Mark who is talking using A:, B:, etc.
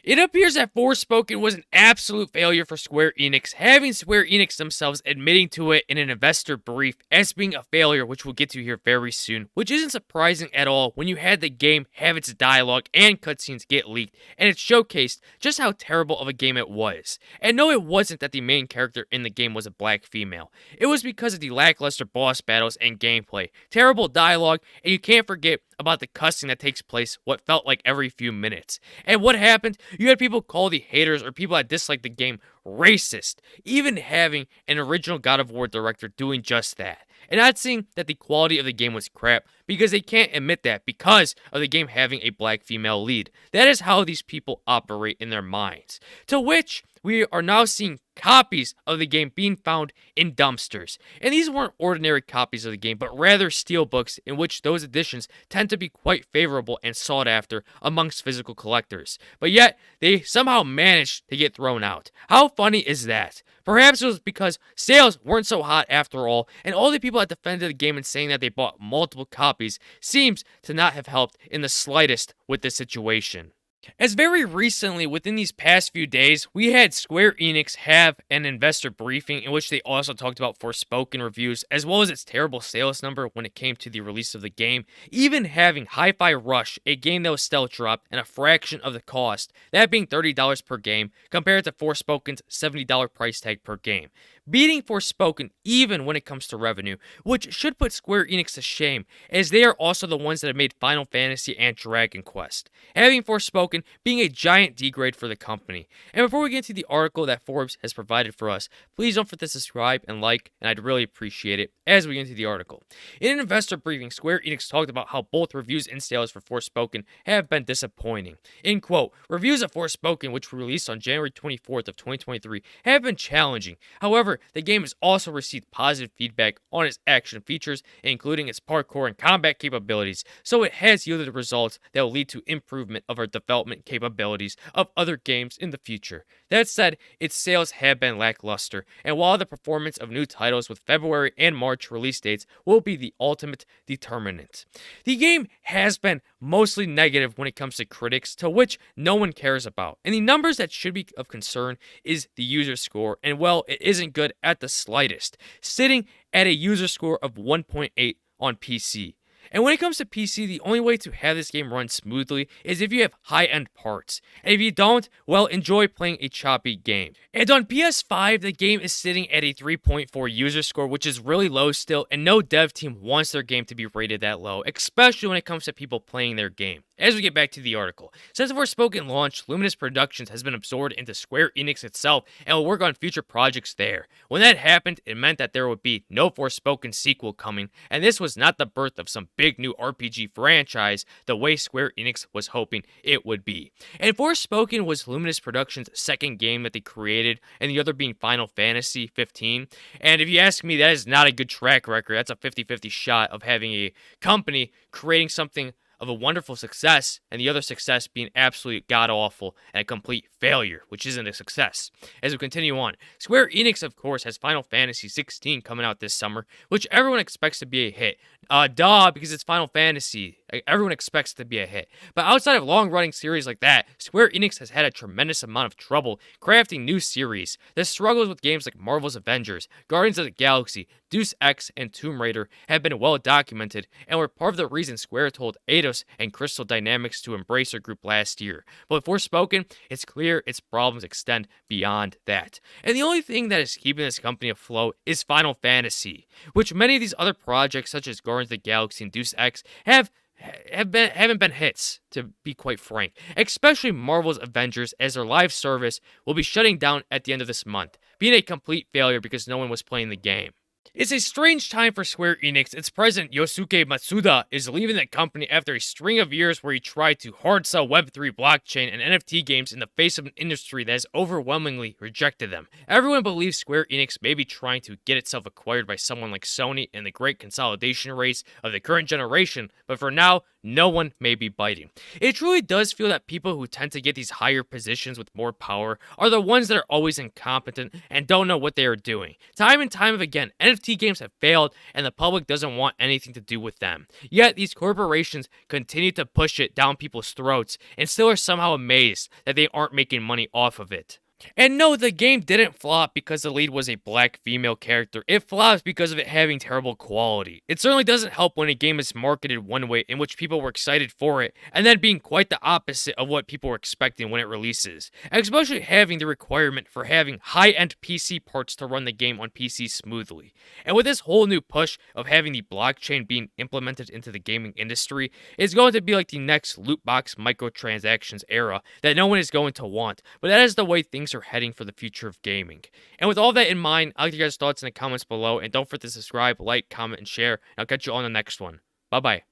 A: It appears that Forspoken was an absolute failure for Square Enix, having Square Enix themselves admitting to it in an investor brief as being a failure, which we'll get to here very soon, which isn't surprising at all when you had the game have its dialogue and cutscenes get leaked, and it showcased just how terrible of a game it was. And no, it wasn't that the main character in the game was a black female. It was because of the lackluster boss battles and gameplay, terrible dialogue, and you can't forget about the cussing that takes place what felt like every few minutes. And what happened? You had people call the haters or people that dislike the game racist, even having an original God of War director doing just that. And not saying that the quality of the game was crap, because they can't admit that because of the game having a black female lead. That is how these people operate in their minds. To which we are now seeing copies of the game being found in dumpsters. And these weren't ordinary copies of the game, but rather steelbooks in which those editions tend to be quite favorable and sought after amongst physical collectors. But yet, they somehow managed to get thrown out. How funny is that? Perhaps it was because sales weren't so hot after all, and all the people that defended the game and saying that they bought multiple copies seems to not have helped in the slightest with this situation. As very recently, within these past few days, we had Square Enix have an investor briefing in which they also talked about Forspoken reviews, as well as its terrible sales number when it came to the release of the game, even having Hi-Fi Rush, a game that was stealth dropped and a fraction of the cost, that being $30 per game, compared to Forspoken's $70 price tag per game. Beating Forspoken even when it comes to revenue, which should put Square Enix to shame, as they are also the ones that have made Final Fantasy and Dragon Quest, having Forspoken being a giant degrade for the company. And before we get into the article that Forbes has provided for us, please don't forget to subscribe and like, and I'd really appreciate it as we get into the article. In an investor briefing, Square Enix talked about how both reviews and sales for Forspoken have been disappointing. In quote, reviews of Forspoken, which were released on January 24th of 2023, have been challenging. However, the game has also received positive feedback on its action features, including its parkour and combat capabilities, so it has yielded results that will lead to improvement of our development capabilities of other games in the future. That said, its sales have been lackluster, and while the performance of new titles with February and March release dates will be the ultimate determinant. The game has been mostly negative when it comes to critics, to which no one cares about, and the numbers that should be of concern is the user score, and well, it isn't good at the slightest, sitting at a user score of 1.8 on PC. And when it comes to PC, the only way to have this game run smoothly is if you have high-end parts. And if you don't, well, enjoy playing a choppy game. And on PS5, the game is sitting at a 3.4 user score, which is really low still, and no dev team wants their game to be rated that low, especially when it comes to people playing their game. As we get back to the article, since the Forspoken launch, Luminous Productions has been absorbed into Square Enix itself and will work on future projects there. When that happened, it meant that there would be no Forspoken sequel coming, and this was not the birth of some big new RPG franchise the way Square Enix was hoping it would be. And Forspoken was Luminous Productions' second game that they created, and the other being Final Fantasy 15. And if you ask me, that is not a good track record. That's a 50-50 shot of having a company creating something of a wonderful success, and the other success being absolutely god-awful and a complete failure, which isn't a success. As we continue on, Square Enix, of course, has Final Fantasy 16 coming out this summer, which everyone expects to be a hit. Because it's Final Fantasy. Everyone expects it to be a hit. But outside of long-running series like that, Square Enix has had a tremendous amount of trouble crafting new series. The struggles with games like Marvel's Avengers, Guardians of the Galaxy, Deus Ex, and Tomb Raider have been well documented, and were part of the reason Square told Eidos and Crystal Dynamics to embrace their group last year. But with Forspoken, it's clear its problems extend beyond that. And the only thing that is keeping this company afloat is Final Fantasy, which many of these other projects such as Guardians of the Galaxy and Deus Ex haven't been hits, to be quite frank. Especially Marvel's Avengers, as their live service will be shutting down at the end of this month, being a complete failure because no one was playing the game. It's a strange time for Square Enix. Its president, Yosuke Matsuda, is leaving the company after a string of years where he tried to hard sell Web3 blockchain and NFT games in the face of an industry that has overwhelmingly rejected them. Everyone believes Square Enix may be trying to get itself acquired by someone like Sony in the great consolidation race of the current generation, but for now, no one may be biting. It truly does feel that people who tend to get these higher positions with more power are the ones that are always incompetent and don't know what they are doing. Time and time again, NFT games have failed and the public doesn't want anything to do with them. Yet these corporations continue to push it down people's throats and still are somehow amazed that they aren't making money off of it. And no, the game didn't flop because the lead was a black female character. It flops because of it having terrible quality. It certainly doesn't help when a game is marketed one way in which people were excited for it, and then being quite the opposite of what people were expecting when it releases. Especially having the requirement for having high-end PC parts to run the game on PC smoothly. And with this whole new push of having the blockchain being implemented into the gaming industry, it's going to be like the next loot box microtransactions era that no one is going to want. But that is the way things are heading for the future of gaming. And with all that in mind, I'll get your guys' thoughts in the comments below, and don't forget to subscribe, like, comment, and share, and I'll catch you on the next one. Bye-bye.